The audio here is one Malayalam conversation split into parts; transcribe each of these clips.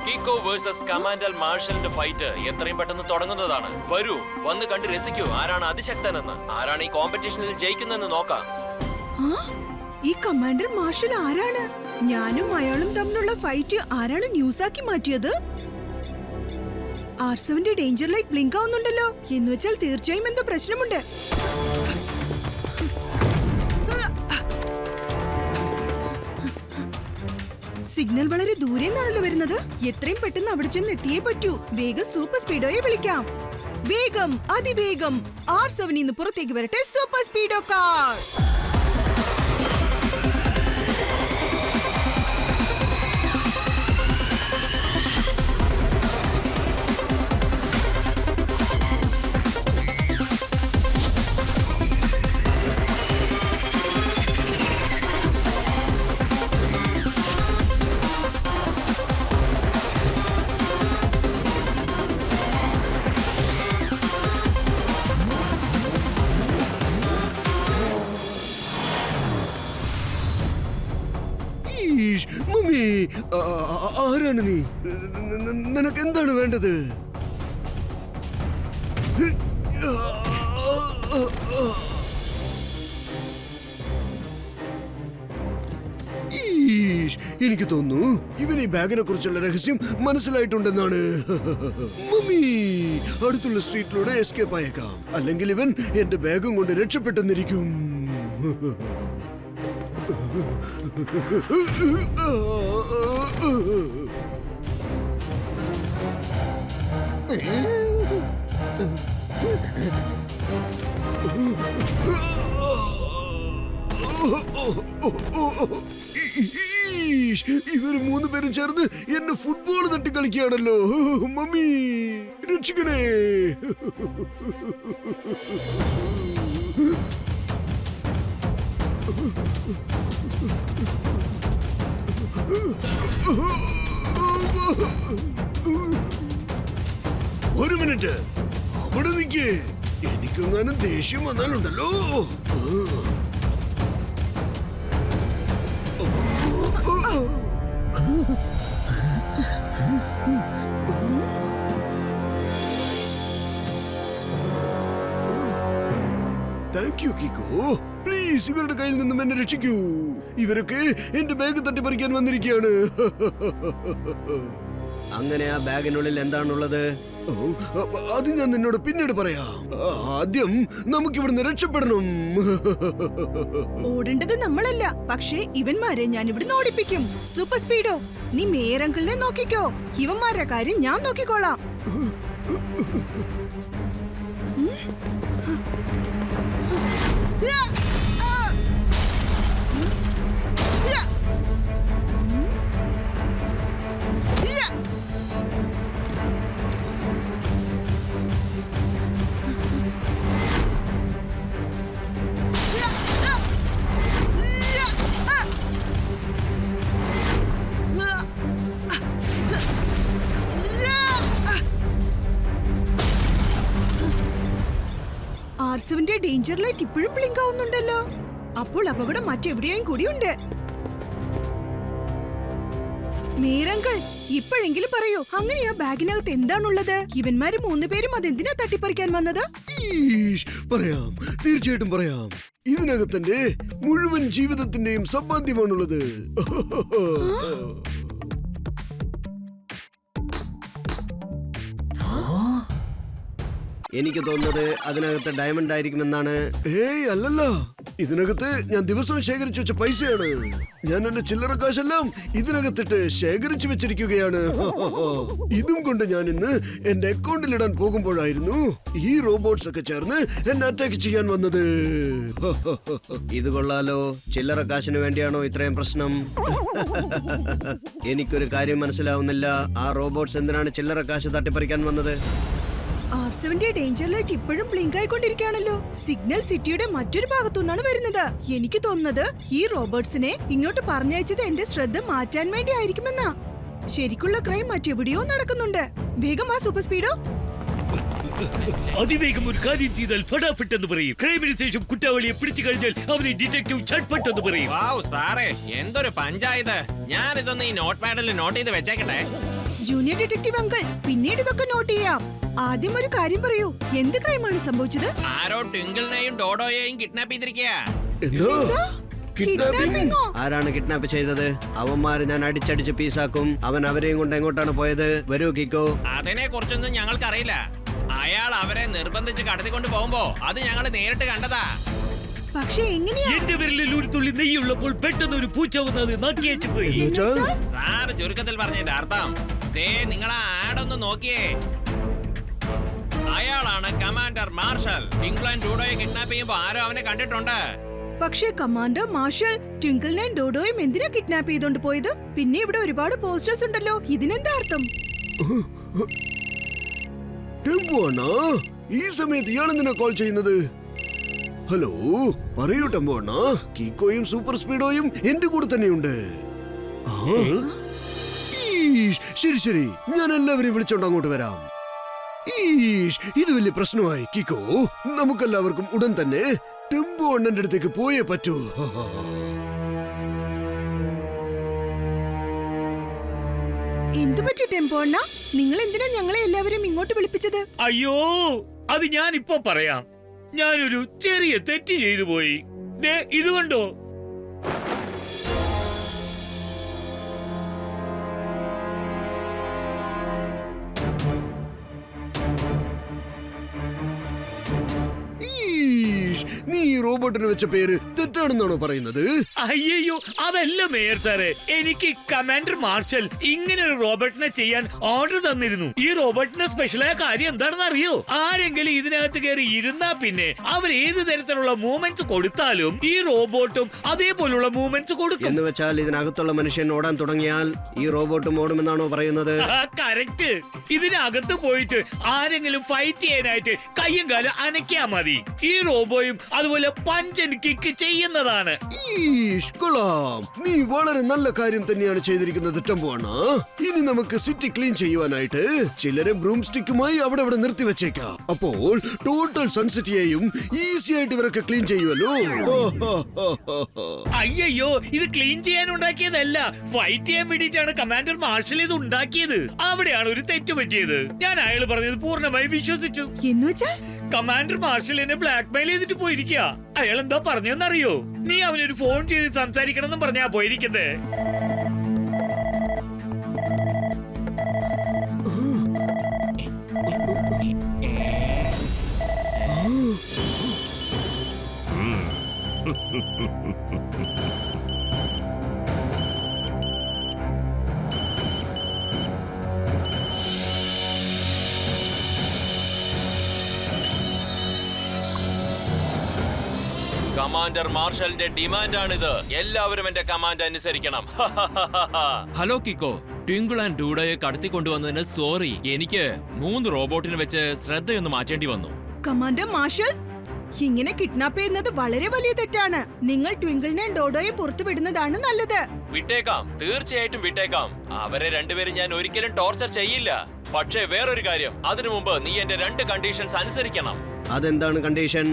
കീക്കോ വേഴ്സസ് കമാൻഡർ മാർഷലിന്റെ ഫൈറ്റ് എത്രയും പെട്ടെന്ന് തുടങ്ങുന്നതാണ്. വരൂ, വന്ന് കണ്ട് രസിക്കൂ. ആരാണ് അതിശക്തനെന്ന്, ആരാണ് ഈ കോമ്പറ്റീഷനിൽ ജയിക്കുന്നതെന്ന് നോക്കാം. ഈ കമാൻഡർ മാർഷൽ ആരാണ്? ഞാനും അയാളും തമ്മിലുള്ള ഫൈറ്റ് ആരാണ് ന്യൂസാക്കി മാറ്റിയത്? ആർസവന്റെ ഡേഞ്ചർ ലൈറ്റ് ബ്ലിങ്ക് ആവുന്നുണ്ടല്ലോ. എന്ന് വെച്ചാൽ തീർച്ചയായും എന്തോ പ്രശ്നമുണ്ട്. സിഗ്നൽ വളരെ ദൂരെ നിന്നാണല്ലോ വരുന്നത്. എത്രയും പെട്ടെന്ന് അവിടെ ചെന്ന് എത്തിയേ പറ്റൂ. വേഗം സൂപ്പർ സ്പീഡോയെ വിളിക്കാം. വേഗം, അതിവേഗം R7 നിന്ന് പുറത്തേക്ക് വരട്ടെ സൂപ്പർ സ്പീഡോ കാർ. മമ്മി, ആരാണ് നീ? നിനക്ക് എന്താണ് വേണ്ടത്? എനിക്ക് തോന്നുന്നു ഇവൻ ഈ ബാഗിനെ കുറിച്ചുള്ള രഹസ്യം മനസ്സിലായിട്ടുണ്ടെന്നാണ്. മമ്മി, അടുത്തുള്ള സ്ട്രീറ്റിലൂടെ എസ്കേപ്പ് ആയേക്കാം. അല്ലെങ്കിൽ ഇവൻ എന്റെ ബാഗും കൊണ്ട് രക്ഷപ്പെട്ടെന്നിരിക്കും. ഇവര് 3 പേരും ചേർന്ന് എന്നെ ഫുട്ബോൾ തട്ടി കളിക്കുകയാണല്ലോ. മമ്മി, രക്ഷിക്കണേ. ഒരു മിനിറ്റ്, അവിടെ നിൽക്കേ. എനിക്കെങ്ങാനും ദേഷ്യം വന്നാലുണ്ടല്ലോ. Thank you Kicko. പ്ലീസ്, ഇവരുടെ കയ്യിൽ നിന്നും എന്നെ രക്ഷിക്കൂ. ഇവരൊക്കെ എന്റെ ബാഗ് തട്ടിപ്പറിക്കാൻ വന്നിരിക്കുകയാണ്. അങ്ങനെ ആ ബാഗിനുള്ളിൽ എന്താണുള്ളത്? അത് ഞാൻ നിന്നോട് പിന്നീട് പറയാം. ആദ്യം നമുക്കിവിടുന്ന് രക്ഷപ്പെടണം. ഓടേണ്ടത് നമ്മളല്ല, പക്ഷേ ഇവന്മാരെ ഞാൻ ഇവിടുന്ന് ഓടിപ്പിക്കും. സൂപ്പർ സ്പീഡോ, നീ മേയർ അങ്കിളിനെ നോക്കിക്കോ. ഇവന്മാരുടെ കാര്യം ഞാൻ നോക്കിക്കോളാം. R7ന്റെ ഡേഞ്ചർ ലൈറ്റ് ഇപ്പോഴും ബ്ലിങ്ക് ആവുന്നുണ്ടല്ലോ. അപ്പോൾ അപകടം മറ്റെവിടെയും കൂടിയുണ്ട്. മേരങ്കൾ, ഇപ്പോഴെങ്കിലും പറയൂ, അങ്ങനെ ആ ബാഗിനകത്ത് എന്താണുള്ളത്? ഇവന്മാര് 3 പേരും അതെന്തിനാ തട്ടിപ്പറിക്കാൻ വന്നത്? പറയാം, തീർച്ചയായിട്ടും പറയാം. ഇതിനകത്തിന്റെ മുഴുവൻ ജീവിതത്തിന്റെയും സമ്പാദ്യമാണുള്ളത്. എനിക്ക് തോന്നുന്നത് അതിനകത്ത് ഡയമണ്ട് ആയിരിക്കുമെന്നാണ്. ഏയ് അല്ലല്ല, ഇതിനകത്ത് ഞാൻ ദിവസവും ശേഖരിച്ചു വെച്ച പൈസയാണ്. ഞാൻ എന്റെ ചില്ലറ കാശെല്ലാം ഇതിനകത്തിട്ട് ശേഖരിച്ചു വെച്ചിരിക്കുകയാണ്. ഇതും കൊണ്ട് ഞാൻ ഇന്ന് എന്റെ അക്കൗണ്ടിൽ ഇടാൻ പോകുമ്പോഴായിരുന്നു ഈ റോബോട്ട്സ് ഒക്കെ ചേർന്ന് എന്നെ അറ്റാക്ക് ചെയ്യാൻ വന്നത്. ഇത് കൊള്ളാലോ. ചില്ലറ കാശിന് വേണ്ടിയാണോ ഇത്രയും പ്രശ്നം? എനിക്കൊരു കാര്യം മനസ്സിലാവുന്നില്ല. ആ റോബോട്ട്സ് എന്തിനാണ് ചില്ലറ കാശ് തട്ടിപ്പറിക്കാൻ വന്നത്? R7ന്റെ ഡേഞ്ചർ ലൈറ്റ് ഇപ്പോഴും ബ്ലിങ്ക് ആയിക്കൊണ്ടിരിക്കുകയാണല്ലോ. സിഗ്നൽ സിറ്റിയുടെ മറ്റൊരു ഭാഗത്തുനിന്നാണ് വരുന്നത്. എനിക്ക് തോന്നുന്നത് ഈ റോബോട്ട്സിനെ ഇങ്ങോട്ട് പറഞ്ഞയച്ചത് എന്റെ ശ്രദ്ധ മാറ്റാൻ വേണ്ടി ആയിരിക്കുമെന്നാ. ശരിക്കുള്ള ക്രൈം മറ്റെവിടെയോ നടക്കുന്നുണ്ട്. വേഗം ആ സൂപ്പർ സ്പീഡോ. അതിവേഗം ഒരു കാര്യം ചെയ്താൽ ഫടാഫട്ട് എന്ന് പറയും. ക്രൈമിന് ശേഷം കുറ്റവാളിയെ പിടിച്ചു കഴിഞ്ഞാൽ അവനെ ഡിറ്റക്റ്റീവ് ചട്ട്പട്ട് എന്ന് പറയും. സാറേ, എന്തൊരു പഞ്ചായത്ത്. ഞാനിതൊന്ന് ഈ നോട്ട് പാഡിൽ നോട്ട് ചെയ്ത് വെച്ചേക്കട്ടെ. ജൂനിയർ ഡിറ്റക്റ്റീവ് അങ്കിൾ, പിന്നീട് ഇതൊക്കെ നോട്ട് ചെയ്യാം. ആദ്യം ഒരു കാര്യം പറയൂ, എന്ത് ക്രൈമാണ് സംഭവിച്ചത്? ആരോ ട്വിങ്കിളിനെയും ഡോഡോയെയും കിഡ്നാപ്പ് ചെയ്തിരിക്കുക. എന്തോ Kidnapping ഓ? ആരാണ് കിഡ്നാപ്പ് ചെയ്തത്? അവന്മാരെ ഞാൻ അടിച്ചടിച്ച് പീസാക്കും. അവൻ അവരെയും കൊണ്ട് എങ്ങോട്ടാണ് പോയത്? വരൂ കിക്കോ. അതിനെ കുറിച്ചൊന്നും ഞങ്ങൾക്കറിയില്ല. അയാൾ അവരെ നിർബന്ധിച്ച് കടത്തിക്കൊണ്ട് പോകുമ്പോ അത് ഞങ്ങൾ നേരിട്ട് കണ്ടതാ. പക്ഷെ എങ്ങനെയാ? എന്റെ വിരലിൽ ഒരു തുള്ളി നെയ്യുള്ളപ്പോൾ പെട്ടെന്ന് ഒരു പൂച്ച വന്നത് നക്കിയേച്ചു പോയി. എന്നുവെച്ചാൽ? സാർ ചുരുക്കത്തിൽ പറഞ്ഞതിന്റെ അർത്ഥം നിങ്ങൾ ആ ആഡൊന്ന് നോക്കിയേ. അയാളാണ് കമാൻഡർ മാർഷൽ. ഇംഗ്ലണ്ട് ഡൂഡോയെ കിഡ്നാപ്പ് ചെയ്യുമ്പോ ആരോ അവനെ കണ്ടിട്ടുണ്ട്. പക്ഷേ കമാൻഡർ മാർഷൽ ട്വിങ്കിളിനെയും ഡോഡോയും എന്തിനാ കിഡ്നാപ്പ് ചെയ്തോണ്ട് പോയത്? പിന്നെ ഇവിടെ ഒരുപാട് പോസ്റ്റേഴ്സ് ഉണ്ടല്ലോ, ഇതിനെന്താ അർത്ഥം? ടെമ്പോ അണ്ണാ, ഈ സമയത്ത് ഇയാളെന്തിനാ കോൾ ചെയ്യുന്നത്? ഹലോ, പറയൂ ടെമ്പോ അണ്ണാ. കീക്കോയും സൂപ്പർ സ്പീഡോയും എന്റെ കൂടെ തന്നെയുണ്ട്. ആ? ഈഷ്, ശരി ശരി, ഞാൻ എല്ലാവരെയും വിളിച്ചോണ്ട് അങ്ങോട്ട് വരാം. ഈഷ്, ഇത് വലിയ പ്രശ്നമായി കീക്കോ. നമുക്കെല്ലാവർക്കും ഉടൻ തന്നെ ടെമ്പോ അണ്ണന്റെ അടുത്തേക്ക് പോയേ പറ്റൂ. എന്തു പറ്റി ടെമ്പോ അണ്ണ? നിങ്ങൾ എന്തിനാ ഞങ്ങളെ എല്ലാവരും ഇങ്ങോട്ട് വിളിപ്പിച്ചത്? അയ്യോ, അത് ഞാനിപ്പോ പറയാം. ഞാനൊരു ചെറിയ തെറ്റ് ചെയ്തു പോയി. ദേ ഇത് കണ്ടോ? ഈഷ്, നീ ഈ റോബോട്ടിന് വെച്ച പേര് തെറ്റാണെന്നാണോ പറയുന്നത്? അയ്യോ, അതല്ല മേയർ സാറേ. എനിക്ക് കമാൻഡർ മാർഷൽ ഇങ്ങനെ ഒരു റോബോട്ടിനെ ചെയ്യാൻ ഓർഡർ തന്നിരുന്നു. ഈ റോബോട്ടിന്റെ സ്പെഷ്യലായ കാര്യം എന്താണെന്ന് അറിയോ? ആരെങ്കിലും ഇതിനകത്ത് കയറി ഇരുന്നാ പിന്നെ അവർ ഏത് തരത്തിലുള്ള മൂവ്മെന്റ്സ് കൊടുത്താലും ഈ റോബോട്ടും അതേപോലുള്ള മൂവ്മെന്റ്സ് കൊടുക്കും. എന്ന് വെച്ചാൽ ഇതിനകത്തുള്ള മനുഷ്യൻ ഓടാൻ തുടങ്ങിയാൽ ഈ റോബോട്ടും ഓടുമെന്നാണോ പറയുന്നത്? കറക്റ്റ്. ഇതിനകത്ത് പോയിട്ട് ആരെങ്കിലും ഫൈറ്റ് ചെയ്യാനായിട്ട് കയ്യും കാലും അനക്കിയാ മതി. ഈ റോബോയും അതുപോലെ പഞ്ച് ആൻഡ് കിക്ക് ചെയ്യുന്നതാണ്. ഈഷ്, കൊള്ളാം. നീ വളരെ നല്ല കാര്യം തന്നെയാണ് ചെയ്തിരിക്കുന്നത് ടെമ്പോ അണ്ണാ. ഇനി നമുക്ക് സിറ്റി ക്ലീൻ ചെയ്യുവാനായിട്ട് ചിലരെ ബ്രൂം സ്റ്റിക്കുമായി അവിടെ നിർത്തി വെച്ചേക്കാം. അപ്പോൾ ടോട്ടൽ സൺസിറ്റിയെയും ഈസി ആയിട്ട് ഇവരൊക്കെ ക്ലീൻ ചെയ്യുമല്ലോ. അയ്യോ, ഇത് ക്ലീൻ ചെയ്യാൻ ഉണ്ടാക്കിയതല്ല, ഫൈറ്റ് ചെയ്യാൻ വേണ്ടിയിട്ടാണ് കമാൻഡർ മാർഷൽ ഇത് ഉണ്ടാക്കിയത്. അവിടെയാണ് ഒരു തെറ്റ് പറ്റിയത്. ഞാൻ അയാൾ പറഞ്ഞത് പൂർണ്ണമായി വിശ്വസിച്ചു. എന്നുവെച്ചാൽ കമാൻഡർ മാർഷൽ എന്നെ ബ്ലാക്ക്മെയിൽ ചെയ്തിട്ട് പോയിരിക്കുക. അയാൾ എന്താ പറഞ്ഞെന്നറിയോ? നീ അവനൊരു ഫോൺ ചെയ്ത് സംസാരിക്കണം എന്ന് പറഞ്ഞാ പോയിരിക്കുന്നേ. കമാൻഡർ മാർഷലിന്റെ ഡിമാൻഡാണിത്. എല്ലാവരും എന്റെ കമാൻഡ് അനുസരിക്കണം. ഹലോ കിക്കോ, ട്വിങ്കിൾ ആൻഡ് ഡൂഡോയെ കടത്തിക്കൊണ്ടുവന്നതിന് സോറി. എനിക്ക് 3 റോബോട്ടിന് വെച്ച് ശ്രദ്ധയൊന്ന് മാറ്റേണ്ടി വന്നു. കമാൻഡർ മാർഷൽ, ഇങ്ങനെ കിഡ്നാപ്പ് ചെയ്യുന്നത് വളരെ വലിയ തെറ്റാണ്. നിങ്ങൾ ട്വിങ്കിളിനെയും ഡോഡോയും പുറത്തു വിടുന്നതാണ് നല്ലത്. വിട്ടേക്കാം, തീർച്ചയായിട്ടും വിട്ടേക്കാം. അവരെ രണ്ടുപേരും ഞാൻ ഒരിക്കലും ടോർച്ചർ ചെയ്യില്ല. പക്ഷേ വേറൊരു കാര്യം, അതിനു മുമ്പ് നീ എന്റെ 2 കണ്ടീഷൻസ് അനുസരിക്കണം. അതെന്താണ് കണ്ടീഷൻ?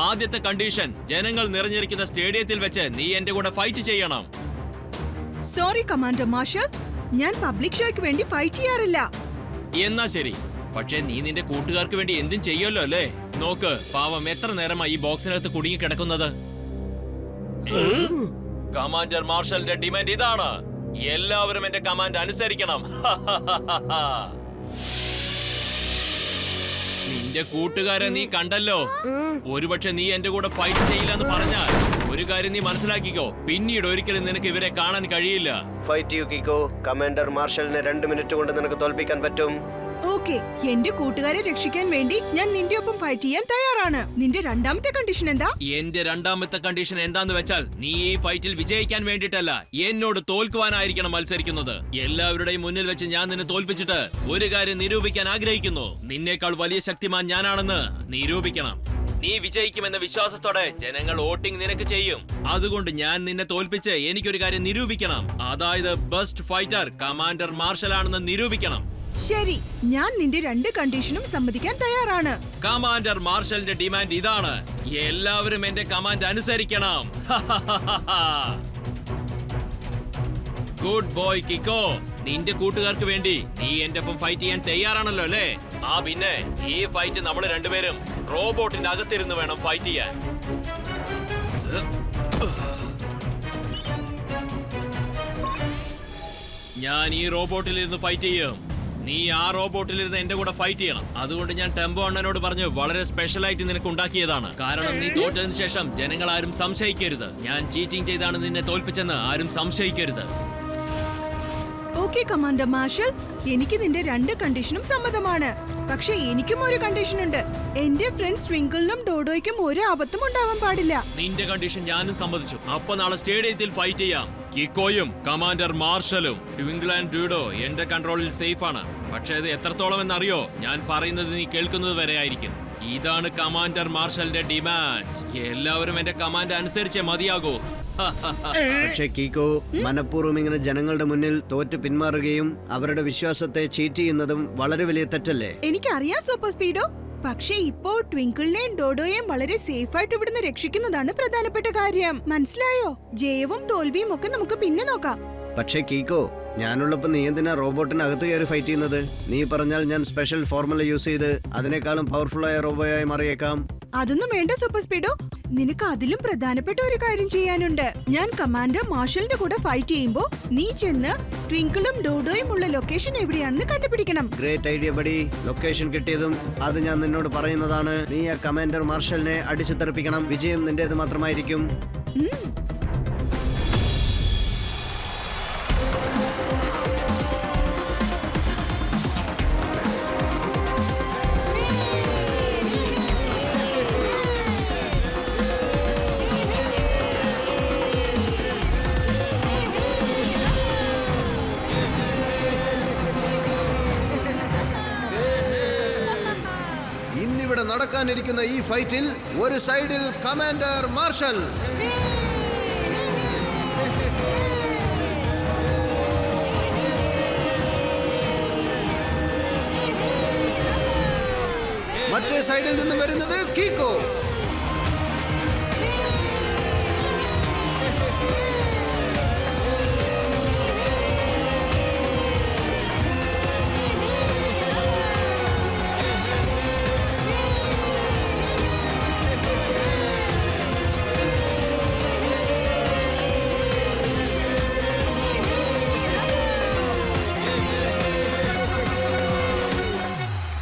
ആദ്യത്തെ കണ്ടീഷൻ, ജനങ്ങൾ നിറഞ്ഞിരിക്കുന്ന സ്റ്റേഡിയത്തിൽ വെച്ച് നീ എന്റെ കൂടെ ഫൈറ്റ് ചെയ്യണം. സോറി കമാൻഡർ മാർഷൽ, ഞാൻ പബ്ലിക് ഷോയ്ക്ക് വേണ്ടി ഫൈറ്റ് ചെയ്യാറില്ല. എന്നാ ശരി, പക്ഷേ നീ നിന്റെ കൂട്ടുകാർക്ക് വേണ്ടി എന്തും ചെയ്യുമല്ലോ അല്ലേ? നോക്ക്, പാവം എത്ര നേരമായി ഈ ബോക്സിനകത്ത് കുടുങ്ങി കിടക്കുന്നത്. കമാൻഡർ മാർഷലിന്റെ ഡിമാൻഡ് ഇതാണ്. എല്ലാവരും എന്റെ കമാൻഡ് അനുസരിക്കണം. നിന്റെ കൂട്ടുകാരെ നീ കണ്ടല്ലോ. ഒരുപക്ഷെ നീ എന്റെ കൂടെ ഫൈറ്റ് ചെയ്യില്ല എന്ന് പറഞ്ഞാൽ ഒരു കാര്യം നീ മനസ്സിലാക്കിക്കോ, പിന്നീട് ഒരിക്കലും നിനക്ക് ഇവരെ കാണാൻ കഴിയില്ല. ഫൈറ്റ് ചെയ്യൂ കിക്കോ. കമാൻഡർ മാർഷലിനെ 2 മിനിറ്റ് കൊണ്ട് നിനക്ക് തോൽപ്പിക്കാൻ പറ്റും. ഓക്കെ, എന്റെ കൂട്ടുകാരെ രക്ഷിക്കാൻ വേണ്ടി ഞാൻ നിന്റെ ഒപ്പം ഫൈറ്റ് ചെയ്യാൻ തയ്യാറാണ്. നിന്റെ രണ്ടാമത്തെ കണ്ടീഷൻ എന്താ? എന്റെ രണ്ടാമത്തെ കണ്ടീഷൻ എന്താന്ന് വെച്ചാൽ നീ ഈ ഫൈറ്റിൽ വിജയിക്കാൻ വേണ്ടിട്ടല്ല, എന്നോട് തോൽക്കുവാനായിരിക്കണം മത്സരിക്കുന്നത്. എല്ലാവരുടെയും മുന്നിൽ വെച്ച് ഞാൻ നിന്നെ തോൽപ്പിച്ചിട്ട് ഒരു കാര്യം നിരൂപിക്കാൻ ആഗ്രഹിക്കുന്നു. നിന്നേക്കാൾ വലിയ ശക്തിമാൻ ഞാനാണെന്ന് നിരൂപിക്കണം. നീ വിജയിക്കുമെന്ന വിശ്വാസത്തോടെ ജനങ്ങൾ വോട്ടിംഗ് നിനക്ക് ചെയ്യും. അതുകൊണ്ട് ഞാൻ നിന്നെ തോൽപ്പിച്ച് എനിക്കൊരു കാര്യം നിരൂപിക്കണം. അതായത് ബെസ്റ്റ് ഫൈറ്റർ കമാൻഡർ മാർഷൽ ആണെന്ന് നിരൂപിക്കണം. ശരി, ഞാൻ നിന്റെ 2 കണ്ടീഷനും സമ്മതിക്കാൻ തയ്യാറാണ്. കമാൻഡർ മാർഷലിന്റെ ഡിമാൻഡ് ഇതാണ്. എല്ലാവരും എന്റെ കമാൻഡ് അനുസരിക്കണം. ഗുഡ് ബോയ് കിക്കോ, നിന്റെ കൂട്ടുകാർക്ക് വേണ്ടി നീ എന്റെ ഒപ്പം ഫൈറ്റ് ചെയ്യാൻ തയ്യാറാണല്ലോ അല്ലേ? ആ പിന്നെ ഈ ഫൈറ്റ് നമ്മൾ രണ്ടുപേരും റോബോട്ടിന്റെ അകത്തിരുന്ന് വേണം ഫൈറ്റ് ചെയ്യാൻ. ഞാൻ ഈ റോബോട്ടിലിരുന്ന് ഫൈറ്റ് ചെയ്യും. നീ ആ റോബോട്ടിലിരുന്ന് എന്റെ കൂടെ ഫൈറ്റ് ചെയ്യണം. അതുകൊണ്ട് ഞാൻ ടെമ്പോ അണ്ണനോട് പറഞ്ഞു വളരെ സ്പെഷ്യൽ ആയിട്ട് നിനക്ക് ഉണ്ടാക്കിയതാണ്. കാരണം നീ തോറ്റതിന് ശേഷം ജനങ്ങൾ ആരും സംശയിക്കരുത്. ഞാൻ ചീറ്റിംഗ് ചെയ്താണ് നിന്നെ തോൽപ്പിച്ചെന്ന് ആരും സംശയിക്കരുത്. ഓക്കെ കമാൻഡർ മാർഷൽ, എനിക്ക് നിന്റെ 2 കണ്ടീഷനും സമ്മതമാണ്. പക്ഷെ എനിക്കും ഒരു കണ്ടീഷൻ ഉണ്ട്. എന്റെ ഫ്രണ്ട്സ് ട്വിങ്കിളിനും ഡോഡോയ്ക്കും ഒരു അബദ്ധം ഉണ്ടാവാൻ പാടില്ല. നിന്റെ കണ്ടീഷൻ ഞാനും സമ്മതിച്ചു. അപ്പൊ നാളെ സ്റ്റേഡിയത്തിൽ ഫൈറ്റ് ചെയ്യാം. കിക്കോയും കമാൻഡർ മാർഷലും ട്വിങ്കിൾ ആൻഡ് ഡൂഡോ എന്റെ കൺട്രോളിൽ സേഫ് ആണ്. പക്ഷെ അത് എത്രത്തോളം എന്നറിയോ? ഞാൻ പറയുന്നത് നീ കേൾക്കുന്നത് വരെ ആയിരിക്കും. ഇതാണ് കമാൻഡർ മാർഷലിന്റെ ഡിമാൻഡ്. എല്ലാവരും എന്റെ കമാൻഡ് അനുസരിച്ചേ മതിയാകൂ. പക്ഷേ കീക്കോ മനഃപൂർവ്വം ഇങ്ങനെ ജനങ്ങളുടെ മുന്നിൽ തോറ്റ് പിന്മാറുകയും അവരുടെ വിശ്വാസത്തെ ചീറ്റ് ചെയ്യുന്നതും വളരെ വലിയ തെറ്റല്ലേ? എനിക്കറിയാം സൂപ്പർ സ്പീഡോ. പക്ഷേ ഇപ്പോ ട്വിങ്കിളിനെയും ഡോഡോയെയും വളരെ സേഫ് ആയിട്ട് ഇവിടുന്ന് രക്ഷിക്കുന്നതാണ് പ്രധാനപ്പെട്ട കാര്യം. മനസ്സിലായോ? ജയവും തോൽവിയും ഒക്കെ നമുക്ക് പിന്നെ നോക്കാം. പക്ഷേ കീക്കോ, ഞാനുള്ളപ്പോ നീ എന്തിനാ റോബോട്ടിനകത്ത് കയറി ഫൈറ്റ് ചെയ്യുന്നത്? നീ പറഞ്ഞാൽ ഞാൻ സ്പെഷ്യൽ ഫോർമുല യൂസ് ചെയ്ത് അതിനേക്കാളും പവർഫുൾ ആയ റോബോയായി മാറിയേക്കാം. അതൊന്നും വേണ്ട സൂപ്പർ സ്പീഡോ. നിനക്ക് അതിലും പ്രധാനപ്പെട്ട ഒരു കാര്യം ചെയ്യാനുണ്ട്. ഞാൻ കമാൻഡർ മാർഷലിന്റെ കൂടെ ഫൈറ്റ് ചെയ്യുമ്പോ നീ ചെന്ന് ട്വിങ്കിളും ഡോഡോയും ഉള്ള ലൊക്കേഷൻ എവിടെയാണെന്ന് കണ്ടുപിടിക്കണം. Great idea buddy. ലൊക്കേഷൻ കിട്ടിയതും അത് ഞാൻ നിന്നോട് പറയുന്നതാണ്. നീ ആ കമാൻഡർ മാർഷലിനെ അടിച്ചു തെറിപ്പിക്കണം. വിജയം നിന്റേത് മാത്രമായിരിക്കും. ഇന്നിവിടെ നടക്കാനിരിക്കുന്ന ഈ ഫൈറ്റിൽ ഒരു സൈഡിൽ കമാൻഡർ മാർഷൽ, മറ്റേ സൈഡിൽ നിന്ന് വരുന്നത് കീക്കോ.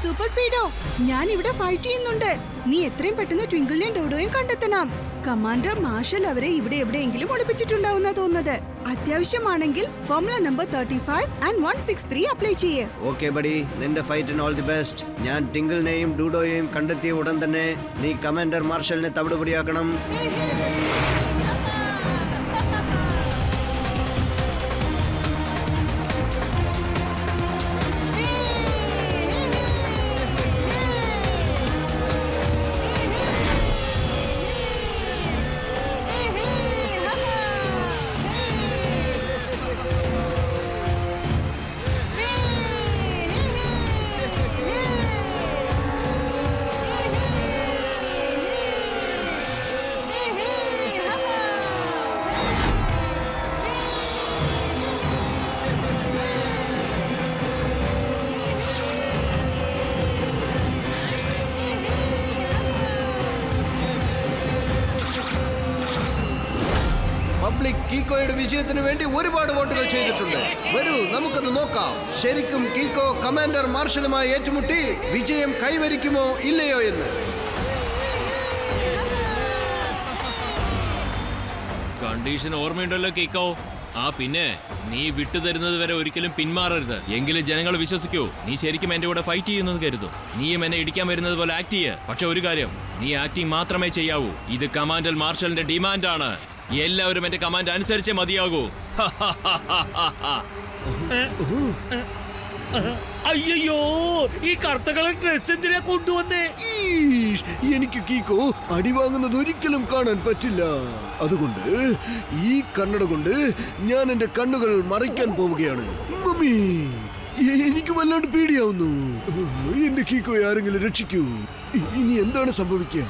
സൂപ്പർ സ്പീഡോ, ഞാൻ ഇവിടെ ഫൈറ്റ് ചെയ്യുന്നുണ്ട്. നീ എത്രയും പെട്ടെന്ന് ട്വിങ്കിളിനെയും ഡോഡോയും കണ്ടെത്തണം. കമാൻഡർ മാർഷൽ അവരെ ഇവിടെ എവിടെയെങ്കിലും ഒളിപ്പിച്ചിട്ടുണ്ടാവുന്ന തോന്നുന്നത്. അത്യാവശ്യമാണെങ്കിൽ ഫോർമുല നമ്പർ 35 and 163 അപ്ലൈ ചെയ്യേ. ഓക്കെ ബഡി, നിന്റെ ഫൈറ്റിന് ഓൾ ദി ബെസ്റ്റ്. ഞാൻ ടിങ്കിളിനെയും ഡൂഡോയെയും കണ്ടെത്തിയ ഉടൻ തന്നെ നീ കമാൻഡർ മാർഷലിനെ തവിടുപൊടിയാക്കണം. പബ്ലിക് കീക്കോയുടെ വിജയത്തിന് വേണ്ടി ഒരുപാട് വോട്ടുകൾ ചെയ്തിട്ടുണ്ട്. വരൂ നമുക്കത് നോക്കാം. ശരിക്കും കീക്കോ കമാൻഡർ മാർഷലുമായി ഏറ്റുമുട്ടി വിജയം കൈവരിക്കുമോ ഇല്ലയോ എന്ന്. കണ്ടീഷൻ ഓർമ്മയുണ്ടല്ലോ കീക്കോ? ആ പിന്നെ നീ വിട്ടുതരുന്നത് വരെ ഒരിക്കലും പിന്മാറരുത്. എങ്കിലും ജനങ്ങൾ വിശ്വസിക്കൂ, നീ ശരിക്കും എന്റെ കൂടെ ഫൈറ്റ് ചെയ്യുന്നത് കരുതും. നീയും എന്നെ ഇടിക്കാൻ വരുന്നത് പോലെ ആക്ട് ചെയ്യ. പക്ഷെ ഒരു കാര്യം, നീ ആക്ടിങ് മാത്രമേ ചെയ്യാവൂ. ഇത് കമാൻഡർ മാർഷലിന്റെ ഡിമാൻഡാണ്. എല്ലാവരും എന്റെ കമാൻഡ് അനുസരിച്ചേ മതിയാകൂ. അയ്യോ, ഈ കറുത്ത കളർ ഡ്രസ് എന്തിനാ കൊണ്ടുവന്നേ? എനിക്ക് കീക്കോ അടിവാങ്ങുന്നത് ഒരിക്കലും കാണാൻ പറ്റില്ല. അതുകൊണ്ട് ഈ കണ്ണട കൊണ്ട് ഞാൻ എന്റെ കണ്ണുകൾ മറയ്ക്കാൻ പോവുകയാണ്. മമ്മി, എനിക്ക് വല്ലാണ്ട് പേടിയാവുന്നു. എന്റെ കീക്കോയെ ആരെങ്കിലും രക്ഷിക്കൂ. ഇനി എന്താണ് സംഭവിക്കുക?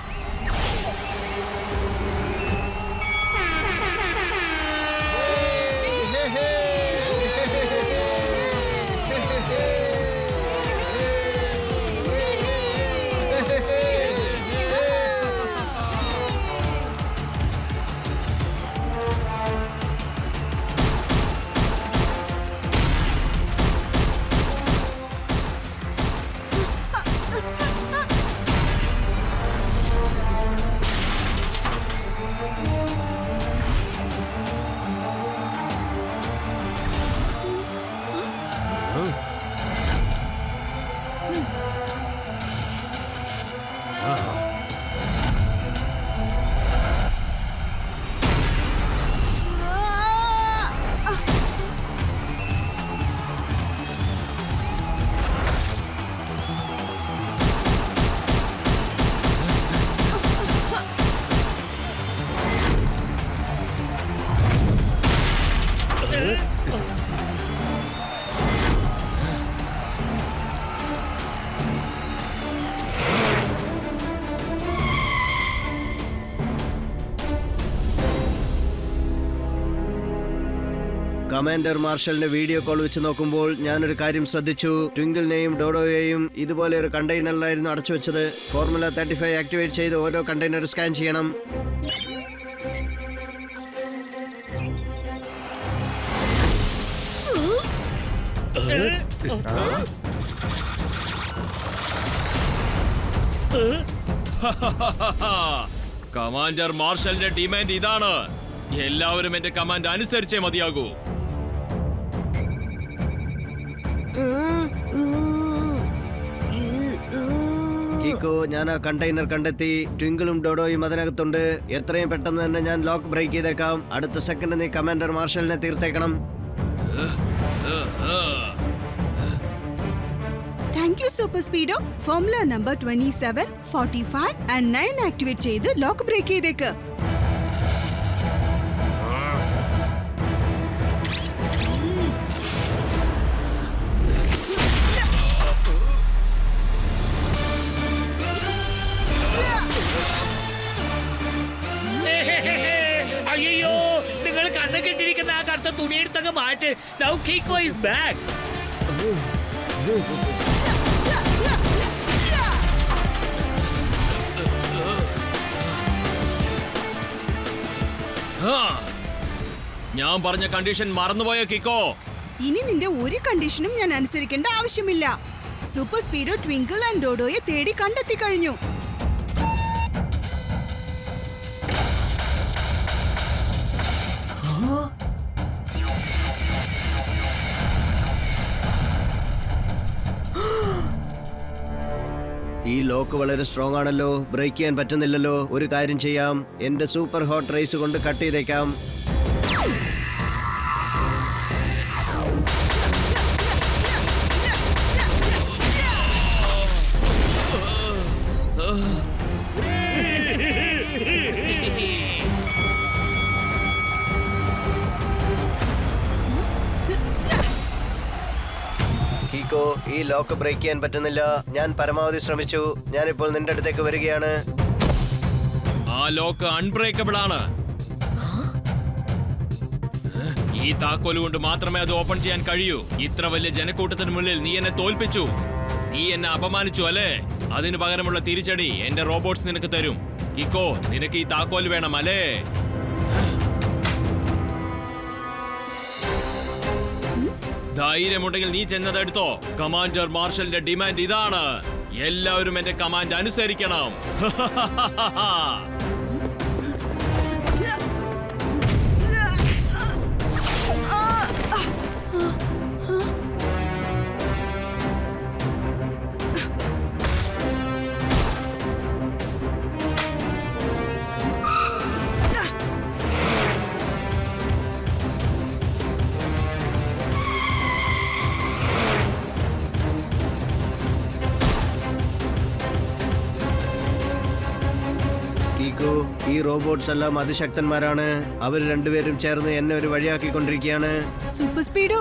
കമാൻഡർ മാർഷലിന്റെ വീഡിയോ കോൾ വെച്ച് നോക്കുമ്പോൾ ഞാനൊരു കാര്യം ശ്രദ്ധിച്ചു. ട്വിങ്കിളിനെയും ഡോഡോയെയും ഇതുപോലെ ഒരു കണ്ടെയ്നറിലായിരുന്നു അടച്ചു വെച്ചത്. ഫോർമുല 35 ആക്ടിവേറ്റ് ചെയ്ത് ഓരോ കണ്ടെയ്നർ സ്കാൻ ചെയ്യണം. കമാൻഡർ മാർഷലിന്റെ ഡിമാൻഡ് ഇതാണ്. എല്ലാവരും എന്റെ കമാൻഡ് അനുസരിച്ചേ മതിയാകൂ. കീക്കോ, ഞാൻ ആ കണ്ടെയ്നർ കണ്ടെത്തി. ട്വിങ്കിളും ഡോഡോയും അതിനകത്തുണ്ട്. എത്രയും പെട്ടെന്ന് തന്നെ ഞാൻ ലോക്ക് ബ്രേക്ക് ചെയ്തേക്കാം. അടുത്ത സെക്കൻഡ് നീ കമാൻഡർ മാർഷലിനെ തീർത്തേക്കണം. Thank you super Speedo. Formula number 27, 45 and 9 activate ചെയ്ത് ലോക്ക് ബ്രേക്ക് ചെയ്തേക്ക്. അയ്യോ, നിങ്ങൾ കണ്ണു കെട്ടിരിക്കുന്ന ആ കറുത്ത തുണിയെടുത്തങ്ങ് മാറ്റ്. Now Kiko is back. ഞാൻ പറഞ്ഞ കണ്ടീഷൻ മറന്നുപോയ കിക്കോ. ഇനി നിന്റെ ഒരു കണ്ടീഷനും ഞാൻ അനുസരിക്കേണ്ട ആവശ്യമില്ല. സൂപ്പർ സ്പീഡോ ട്വിങ്കിൾ ആൻഡ് ഡോഡോയെ തേടി കണ്ടെത്തി കഴിഞ്ഞു. ഈ ലോക്ക് വളരെ സ്ട്രോങ് ആണല്ലോ. ബ്രേക്ക് ചെയ്യാൻ പറ്റുന്നില്ലല്ലോ. ഒരു കാര്യം ചെയ്യാം, എന്റെ സൂപ്പർ ഹോട്ട് റൈസ് കൊണ്ട് കട്ട് ചെയ്തേക്കാം. കീക്കോ, ഈ ലോക്ക് ബ്രേക്ക് ചെയ്യാൻ പറ്റുന്നില്ല. ഞാൻ പരമാവധി ശ്രമിച്ചു. ഞാനിപ്പോൾ നിന്റെ അടുത്തേക്ക് വരികയാണ്. ആ ലോക്ക് അൺബ്രേക്കബിൾ ആണ്. ഈ താക്കോല് കൊണ്ട് മാത്രമേ അത് ഓപ്പൺ ചെയ്യാൻ കഴിയൂ. ഇത്ര വലിയ ജനക്കൂട്ടത്തിന് മുന്നിൽ നീ എന്നെ തോൽപ്പിച്ചു. നീ എന്നെ അപമാനിച്ചു അല്ലേ? അതിനു പകരമുള്ള തിരിച്ചടി എന്റെ റോബോട്ട്സ് നിനക്ക് തരും. കിക്കോ, നിനക്ക് ഈ താക്കോൽ വേണം അല്ലേ? ധൈര്യമുണ്ടെങ്കിൽ നീ ചെന്നതെടുത്തോ. കമാൻഡർ മാർഷലിന്റെ ഡിമാൻഡ് ഇതാണ്. എല്ലാവരും എന്റെ കമാൻഡ് അനുസരിക്കണം. കീക്കോ, ഈ റോബോട്ട്സ് എല്ലാം അതിശക്തന്മാരാണ്. അവർ രണ്ടുപേരും ചേർന്ന് എന്നെ ഒരു വഴിയാക്കിക്കൊണ്ടിരിക്കുകയാണ്. സൂപ്പർ സ്പീഡോ,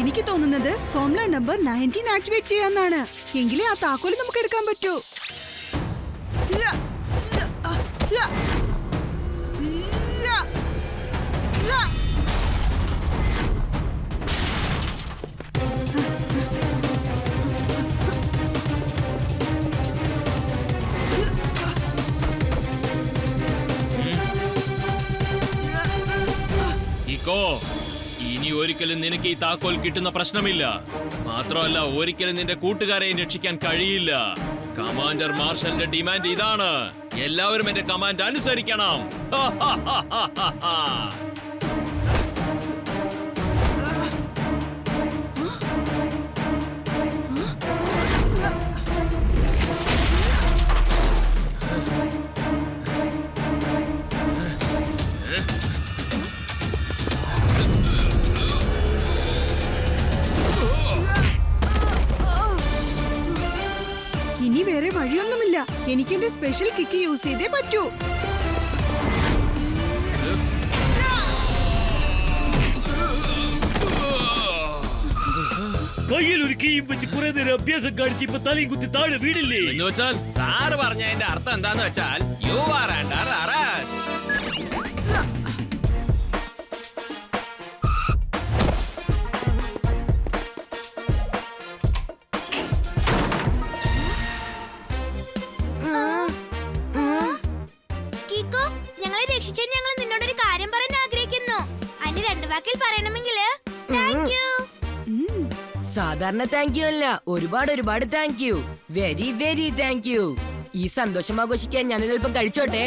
എനിക്ക് തോന്നുന്നത് ഫോർമുല നമ്പർ 19 ആക്ടിവേറ്റ് ചെയ്യാന്നാണ്. എങ്കിലേ ആ താക്കോല് നമുക്ക് എടുക്കാൻ പറ്റൂ. കിക്കോ, ഇനി ഒരിക്കലും നിനക്ക് ഈ താക്കോൽ കിട്ടുന്ന പ്രശ്നമില്ല. മാത്രമല്ല, ഒരിക്കലും നിന്റെ കൂട്ടുകാരെയും രക്ഷിക്കാൻ കഴിയില്ല. കമാൻഡർ മാർഷലിന്റെ ഡിമാൻഡ് ഇതാണ്. എല്ലാവരും എന്റെ കമാൻഡ് അനുസരിക്കണം. ഇനി വേറെ വഴിയൊന്നുമില്ല. എനിക്ക് എന്റെ സ്പെഷ്യൽ കിക്ക് യൂസ് ചെയ്തേ പറ്റൂ. കയ്യിൽ ഒരു കീയും വെച്ച് കുറെ നേരം അഭ്യാസം കാണിച്ച് ഇപ്പൊ തലയും കുത്തി താഴെ വീടില്ലേ? എന്ന് വെച്ചാൽ സാറ് പറഞ്ഞതിന്റെ അർത്ഥം എന്താന്ന് വെച്ചാൽ യു ആർ അണ്ടർ അറസ്റ്റ്. കീക്കോ, ഞങ്ങളെ രക്ഷിച്ചാൽ ഞങ്ങൾ നിന്നോടൊരു കാര്യം പറയാൻ ആഗ്രഹിക്കുന്നു. അതിന് 2 വാക്കിൽ പറയണമെങ്കിൽ താങ്ക് യു. സാധാരണ താങ്ക് യു അല്ല, ഒരുപാട് thank you. Very thank you. ഈ സന്തോഷം ആഘോഷിക്കാൻ ഞാനൊരൽപ്പം കഴിച്ചോട്ടെ.